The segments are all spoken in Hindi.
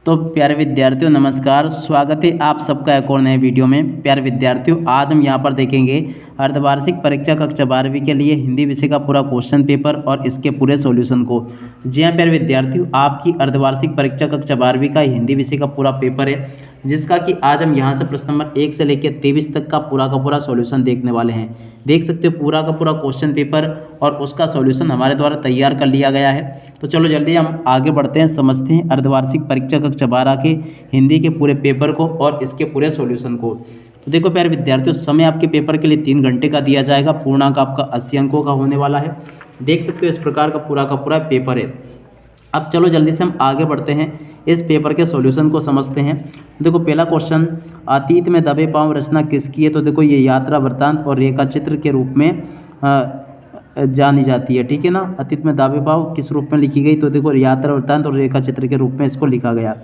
तो प्यारे विद्यार्थियों नमस्कार, स्वागत है आप सबका एक और नए वीडियो में। प्यारे विद्यार्थियों, आज हम यहाँ पर देखेंगे अर्धवार्षिक परीक्षा कक्षा 12वीं के लिए हिंदी विषय का पूरा क्वेश्चन पेपर और इसके पूरे सॉल्यूशन को। जी हाँ प्यारे विद्यार्थियों, आपकी अर्धवार्षिक परीक्षा कक्षा 12वीं का हिंदी विषय का पूरा पेपर है, जिसका कि आज हम यहाँ से प्रश्न नंबर 1 से लेकर 23 तक का पूरा सॉल्यूशन देखने वाले हैं। देख सकते हो पूरा का पूरा क्वेश्चन पेपर और उसका सॉल्यूशन हमारे द्वारा तैयार कर लिया गया है। तो चलो जल्दी हम आगे बढ़ते हैं, समझते हैं अर्धवार्षिक परीक्षा कक्षा 12 के हिंदी के पूरे पेपर को और इसके पूरे सॉल्यूशन को। तो देखो प्यारे विद्यार्थियों, समय आपके पेपर के लिए 3 घंटे का दिया जाएगा। पूर्णांक आपका 80 अंकों का होने वाला है। देख सकते हो इस प्रकार का पूरा पेपर है। अब चलो जल्दी से हम आगे बढ़ते हैं, इस पेपर के सॉल्यूशन को समझते हैं। देखो पहला क्वेश्चन, अतीत में दबे पांव रचना किसकी है? तो देखो ये यात्रा वृत्तांत और रेखा चित्र के रूप में जानी जाती है, ठीक है ना। अतीत में दावे पांव किस रूप में लिखी गई? तो देखो यात्रा वृत्तांत और रेखा चित्र के रूप में इसको लिखा गया।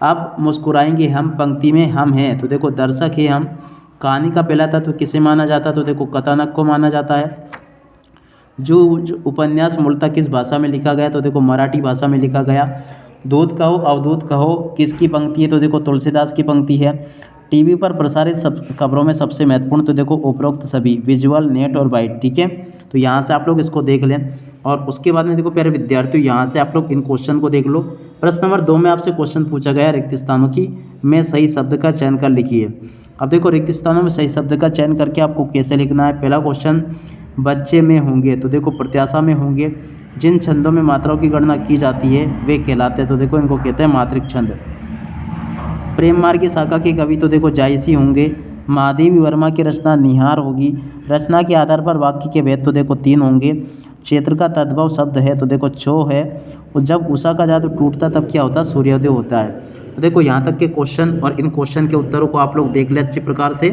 अब मुस्कुराएंगे हम पंक्ति में हम हैं, तो देखो दर्शक है हम। कहानी का पहला तत्व किसे माना जाता है? तो देखो कथानक को माना जाता है। जो उपन्यास मूलतः किस भाषा में लिखा गया? तो देखो मराठी भाषा में लिखा गया। दूध कहो अवधूत कहो किसकी पंक्ति है? तो देखो तुलसीदास की पंक्ति है। टीवी पर प्रसारित सब खबरों में सबसे महत्वपूर्ण? तो देखो उपरोक्त सभी, विजुअल, नेट और वाइट, ठीक है। तो यहाँ से आप लोग इसको देख लें और उसके बाद में देखो प्यारे विद्यार्थियों, यहाँ से आप लोग इन क्वेश्चन को देख लो। प्रश्न नंबर 2 में आपसे क्वेश्चन पूछा गया रिक्त स्थानों की में सही शब्द का चयन कर लिखिए। अब देखो रिक्त स्थानों में सही शब्द का चयन करके आपको कैसे लिखना है। पहला क्वेश्चन, बच्चे में होंगे, तो देखो प्रत्याशा में होंगे। जिन छंदों में मात्राओं की गणना की जाती है वे कहलाते हैं, तो देखो इनको कहते हैं मात्रिक छंद। प्रेम मार्ग की शाखा के कवि, तो देखो जायसी होंगे। महादेवी वर्मा की रचना निहार होगी। रचना के आधार पर वाक्य के भेद, तो देखो 3 होंगे। क्षेत्र का तद्भव शब्द है, तो देखो छो है। और जब उषा का जादू टूटता तब क्या होता है? सूर्योदय होता है। तो देखो यहाँ तक के क्वेश्चन और इन क्वेश्चन के उत्तरों को आप लोग देख ले अच्छी प्रकार से।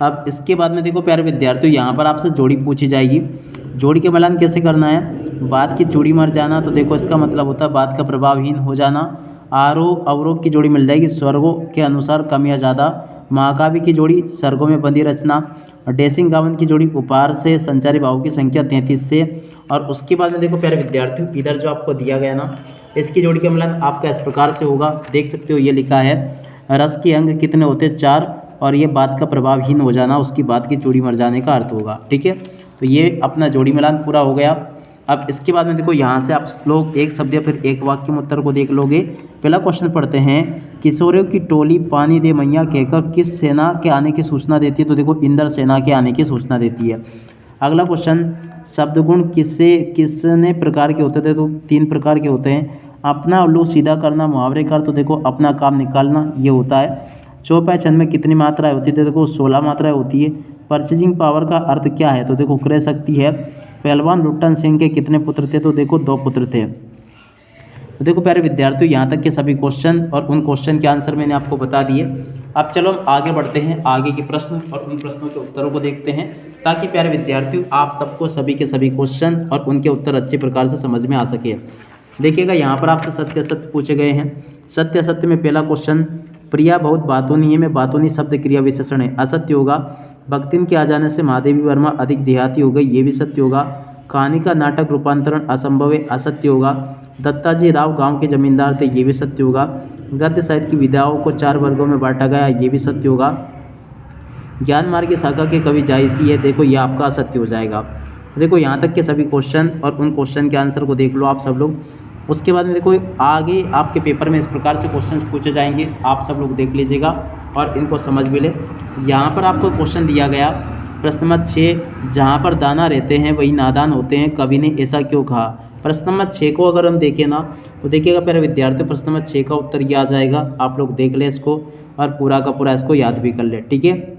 अब इसके बाद में देखो प्यारे विद्यार्थियों, यहाँ पर आपसे जोड़ी पूछी जाएगी। जोड़ी के मिलान कैसे करना है? बात की जोड़ी मर जाना, तो देखो इसका मतलब होता है बात का प्रभावहीन हो जाना। आरोह अवरोह की जोड़ी मिल जाएगी स्वर्गों के अनुसार कम या ज़्यादा। महाकाव्य की जोड़ी सर्गों में बंदी रचना। डेसिंग गावन की जोड़ी उपहार से संचारी भावों की संख्या 33 से। और उसके बाद में देखो प्यारे विद्यार्थियों, इधर जो आपको दिया गया ना, इसकी जोड़ी का मिलान आपका इस प्रकार से होगा। देख सकते हो ये लिखा है, रस के अंग कितने होते? 4। और ये बात का प्रभावहीन हो जाना उसकी बात की जोड़ी मर जाने का अर्थ होगा, ठीक है। तो ये अपना जोड़ी मिलान पूरा हो गया। अब इसके बाद में देखो यहाँ से आप लोग एक शब्द या फिर एक वाक्य में उत्तर को देख लोगे। पहला क्वेश्चन पढ़ते हैं, किशोरियों की टोली पानी दे मैया कहकर किस सेना के आने की सूचना देती है? तो देखो इंद्र सेना के आने की सूचना देती है। अगला क्वेश्चन, शब्द गुण किसने प्रकार के होते थे? तो 3 प्रकार के होते हैं। अपना उल्लू सीधा करना, मुहावरे कर, तो देखो अपना काम निकालना, ये होता है। चौपाई छंद में कितनी मात्राएं होती है? देखो 16 मात्राएं होती है। परचेजिंग पावर का अर्थ क्या है? तो देखो क्रय शक्ति है। पहलवान लुट्टन सिंह के कितने पुत्र थे? तो देखो 2 पुत्र थे। तो देखो प्यारे विद्यार्थियों, यहाँ तक के सभी क्वेश्चन और उन क्वेश्चन के आंसर मैंने आपको बता दिए। अब चलो हम आगे बढ़ते हैं, आगे के प्रश्न और उन प्रश्नों के उत्तरों को देखते हैं, ताकि प्यारे विद्यार्थियों आप सबको सभी के सभी क्वेश्चन और उनके उत्तर अच्छे प्रकार से समझ में आ सके। देखिएगा यहाँ पर आपसे सत्य असत्य पूछे गए हैं। सत्य असत्य में पहला क्वेश्चन, प्रिया बहुत बातूनी है में बातूनी शब्द क्रिया विशेषण है, असत्य होगा। भक्तिन के आ जाने से महादेवी वर्मा अधिक देहाती हो गई, ये भी सत्य होगा। कहानी का नाटक रूपांतरण असंभव है, असत्य होगा। दत्ताजी राव गांव के जमींदार थे, ये भी सत्य होगा। गद्य साहित्य की विधाओं को 4 वर्गों में बांटा गया, ये भी सत्य होगा। ज्ञान मार्ग की शाखा के कवि जायसी है, देखो ये आपका असत्य हो जाएगा। देखो यहाँ तक के सभी क्वेश्चन और उन क्वेश्चन के आंसर को देख लो आप सब लोग। उसके बाद में देखो आगे आपके पेपर में इस प्रकार से क्वेश्चंस पूछे जाएंगे, आप सब लोग देख लीजिएगा और इनको समझ भी ले। यहाँ पर आपको क्वेश्चन दिया गया प्रश्न नंबर 6, जहाँ पर दाना रहते हैं वही नादान होते हैं, कवि ने ऐसा क्यों कहा? प्रश्न नंबर 6 को अगर हम देखें ना, तो देखिएगा प्यारे विद्यार्थी, प्रश्न नंबर 6 का उत्तर ये आ जाएगा। आप लोग देख ले इसको और पूरा का पूरा इसको याद भी कर ले, ठीक है।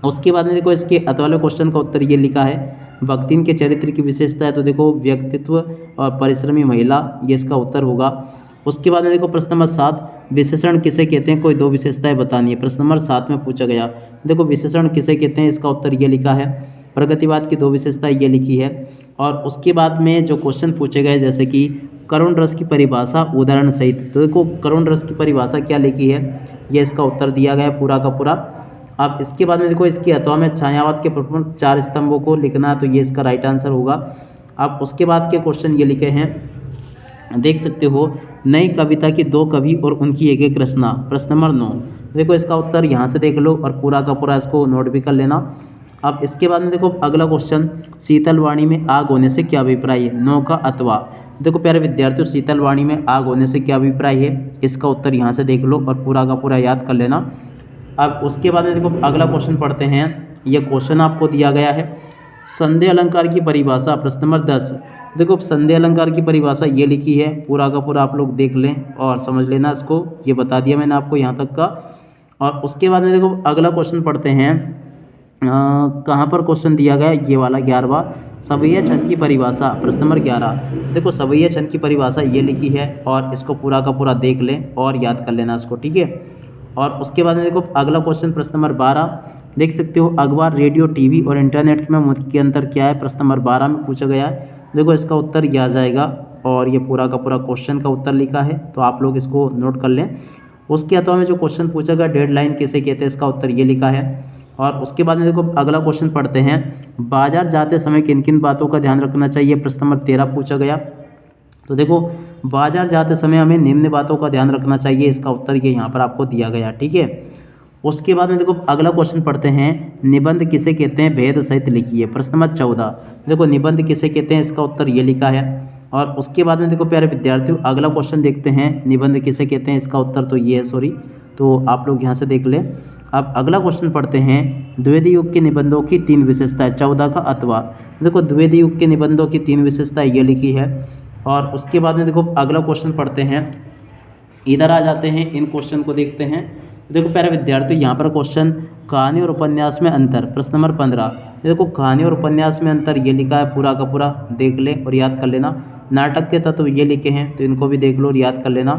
उसके बाद में देखो इसके अतवाले क्वेश्चन का उत्तर ये लिखा है, भक्तिन के चरित्र की विशेषता है, तो देखो व्यक्तित्व और परिश्रमी महिला, ये इसका उत्तर होगा। उसके बाद में देखो प्रश्न नंबर 7, विशेषण किसे कहते हैं? कोई 2 विशेषताएं बतानी है, प्रश्न नंबर 7 में पूछा गया। देखो विशेषण किसे कहते हैं, इसका उत्तर ये लिखा है, प्रगतिवाद की 2 विशेषताएं ये लिखी है। और उसके बाद में जो क्वेश्चन पूछे गए, जैसे कि करुण रस की परिभाषा उदाहरण सहित, तो देखो करुण रस की परिभाषा क्या लिखी है, ये इसका उत्तर दिया गया पूरा का पूरा। अब इसके बाद में देखो इसकी अथवा में छायावाद के प्रमुख 4 स्तंभों को लिखना है, तो ये इसका राइट आंसर होगा। अब उसके बाद के क्वेश्चन ये लिखे हैं, देख सकते हो, नई कविता की 2 कवि और उनकी एक एक रचना। प्रश्न नंबर 9। देखो इसका उत्तर यहाँ से देख लो और पूरा का पूरा इसको नोट भी कर लेना। अब इसके बाद में देखो अगला क्वेश्चन, शीतल वाणी में आग होने से क्या अभिप्राय है? 9 का अथवा। देखो प्यारे विद्यार्थियों, शीतल वाणी में आग होने से क्या अभिप्राय है? इसका उत्तर यहाँ से देख लो और पूरा का पूरा याद कर लेना। अब उसके बाद में देखो अगला क्वेश्चन पढ़ते हैं। यह क्वेश्चन आपको दिया गया है, संदेह अलंकार की परिभाषा। प्रश्न नंबर 10। देखो संदेह अलंकार की परिभाषा ये लिखी है, पूरा का पूरा आप लोग देख लें और समझ लेना इसको, ये बता दिया मैंने आपको यहाँ तक का। और उसके बाद में देखो अगला क्वेश्चन पढ़ते हैं, कहाँ पर क्वेश्चन दिया गया है? ये वाला 11वां, सवैया छंद की परिभाषा। प्रश्न नंबर 11। देखो सवैया छंद की परिभाषा ये लिखी है और इसको पूरा का पूरा देख लें और याद कर लेना इसको, ठीक है। और उसके बाद में देखो अगला क्वेश्चन प्रश्न नंबर 12। देख सकते हो, अखबार, रेडियो, टीवी और इंटरनेट में मुख्य अंतर क्या है? प्रश्न नंबर 12 में पूछा गया है। देखो इसका उत्तर ये आ जाएगा और ये पूरा का पूरा क्वेश्चन का उत्तर लिखा है, तो आप लोग इसको नोट कर लें। उसके अथवा में जो क्वेश्चन पूछा गया, डेडलाइन किसे कहते हैं? इसका उत्तर ये लिखा है। और उसके बाद में देखो अगला क्वेश्चन पढ़ते हैं, बाजार जाते समय किन किन बातों का ध्यान रखना चाहिए? प्रश्न नंबर 13 पूछा गया। तो देखो बाजार जाते समय हमें निम्न बातों का ध्यान रखना चाहिए, इसका उत्तर ये यहाँ पर आपको दिया गया, ठीक है। उसके बाद में देखो अगला क्वेश्चन पढ़ते हैं, निबंध किसे कहते हैं? भेद सहित लिखिए। प्रश्न नंबर 14। देखो निबंध किसे कहते हैं? इसका उत्तर ये लिखा है। और उसके बाद में देखो प्यारे विद्यार्थियों अगला क्वेश्चन देखते हैं, निबंध किसे कहते हैं? इसका उत्तर तो ये है, सॉरी, तो आप लोग यहाँ से देख लें। अब अगला क्वेश्चन पढ़ते हैं, द्विवेदी युग के निबंधों की 3 विशेषताएं। 14 का अथवा। देखो द्विवेदी युग के निबंधों की 3 विशेषताएं ये लिखी है। और उसके बाद में देखो अगला क्वेश्चन पढ़ते हैं, इधर आ जाते हैं, इन क्वेश्चन को देखते हैं। देखो प्यारे विद्यार्थियों यहाँ पर क्वेश्चन, कहानी और उपन्यास में अंतर। प्रश्न नंबर 15। देखो कहानी और उपन्यास में अंतर ये लिखा है, पूरा का पूरा देख ले और याद कर लेना। नाटक के तत्व ये लिखे हैं, तो इनको भी देख लो और याद कर लेना।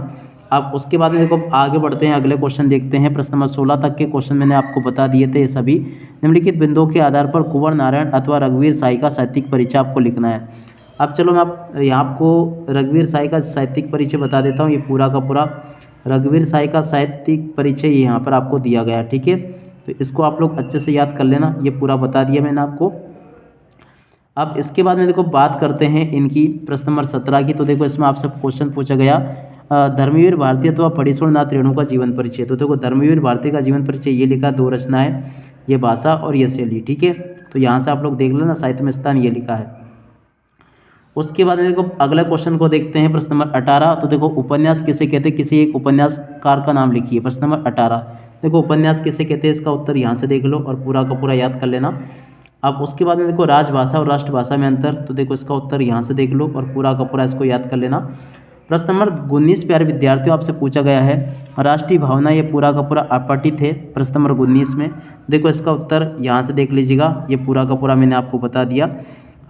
अब उसके बाद में देखो आगे बढ़ते हैं, अगले क्वेश्चन देखते हैं। प्रश्न नंबर 16 तक के क्वेश्चन मैंने आपको बता दिए थे, ये सभी निम्नलिखित बिंदुओं के आधार पर कुंवर नारायण अथवा रघुवीर साई का साहित्यिक परिचय आपको लिखना है। अब चलो मैं यहाँ आपको रघुवीर साई का साहित्यिक परिचय बता देता हूँ। ये पूरा का पूरा रघुवीर साई का साहित्यिक परिचय यहाँ पर आपको दिया गया है, ठीक है। तो इसको आप लोग अच्छे से याद कर लेना, ये पूरा बता दिया मैंने आपको। अब इसके बाद में देखो बात करते हैं इनकी प्रश्न नंबर 17 की। तो देखो इसमें आपसे क्वेश्चन पूछा गया, धर्मवीर भारती अथवा फणीश्वर नाथ रेणु का जीवन परिचय। तो देखो धर्मवीर भारती का जीवन परिचय ये लिखा, 2 रचना है, ये भाषा और ये शैली, ठीक है। तो यहाँ से आप लोग देख लेना, साहित्य में स्थान ये लिखा है। उसके बाद में देखो अगला क्वेश्चन को देखते हैं, प्रश्न नंबर 18। तो देखो उपन्यास किसे कहते हैं? किसी एक उपन्यासकार का नाम लिखिए। प्रश्न नंबर 18। देखो उपन्यास किसे कहते हैं? इसका उत्तर यहाँ से देख लो और पूरा का पूरा याद कर लेना। अब उसके बाद में देखो राजभाषा और राष्ट्रभाषा में अंतर। तो देखो इसका उत्तर यहाँ से देख लो और पूरा का पूरा इसको याद कर लेना। प्रश्न नंबर 19 प्यारे विद्यार्थियों आपसे पूछा गया है, राष्ट्रीय भावना, ये पूरा का पूरा अपठित है। प्रश्न नंबर 19 में देखो इसका उत्तर यहाँ से देख लीजिएगा, ये पूरा का पूरा मैंने आपको बता दिया।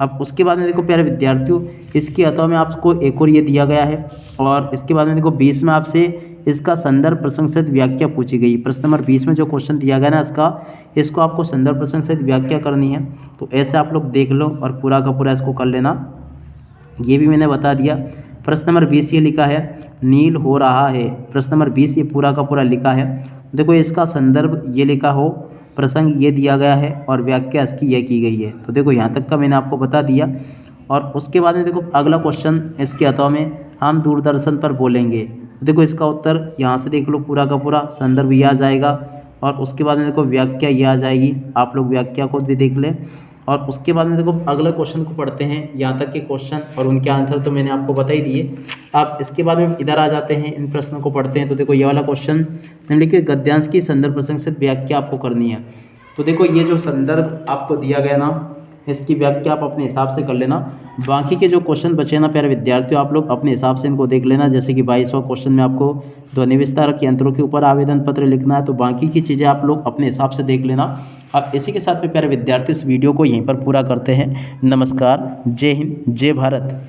अब उसके बाद में देखो प्यारे विद्यार्थियों इसके अथवा में आपको एक और ये दिया गया है। और इसके बाद में देखो 20 में आपसे इसका संदर्भ प्रसंग सहित व्याख्या पूछी गई। प्रश्न नंबर 20 में जो क्वेश्चन दिया गया ना इसको आपको संदर्भ प्रसंग सहित व्याख्या करनी है। तो ऐसे आप लोग देख लो और पूरा का पूरा इसको कर लेना, ये भी मैंने बता दिया। प्रश्न नंबर 20 ये लिखा है, नील हो रहा है। प्रश्न नंबर 20 ये पूरा का पूरा लिखा है। देखो इसका संदर्भ ये लिखा हो, प्रसंग ये दिया गया है और व्याख्या इसकी ये की गई है। तो देखो यहाँ तक का मैंने आपको बता दिया। और उसके बाद में देखो अगला क्वेश्चन इसके अथवा में, हम दूरदर्शन पर बोलेंगे। तो देखो इसका उत्तर यहाँ से देख लो, पूरा का पूरा संदर्भ ये आ जाएगा और उसके बाद में देखो व्याख्या ये आ जाएगी, आप लोग व्याख्या को भी देख लें। और उसके बाद में देखो अगले क्वेश्चन को पढ़ते हैं, यहाँ तक के क्वेश्चन और उनके आंसर तो मैंने आपको बता ही दिए। आप इसके बाद में इधर आ जाते हैं, इन प्रश्नों को पढ़ते हैं। तो देखो ये वाला क्वेश्चन निम्नलिखित गद्यांश की संदर्भ प्रसंग से व्याख्या आपको करनी है। तो देखो ये जो संदर्भ आपको दिया गया ना, इसकी व्याख्या आप अपने हिसाब से कर लेना। बाकी के जो क्वेश्चन बचे ना प्यारे विद्यार्थियों, आप लोग अपने हिसाब से इनको देख लेना। जैसे कि 22वां क्वेश्चन में आपको ध्वनि विस्तारक यंत्रों के ऊपर आवेदन पत्र लिखना है, तो बाकी की चीज़ें आप लोग अपने हिसाब से देख लेना। अब इसी के साथ में प्यारे विद्यार्थी इस वीडियो को यहीं पर पूरा करते हैं। नमस्कार, जय हिंद, जय भारत।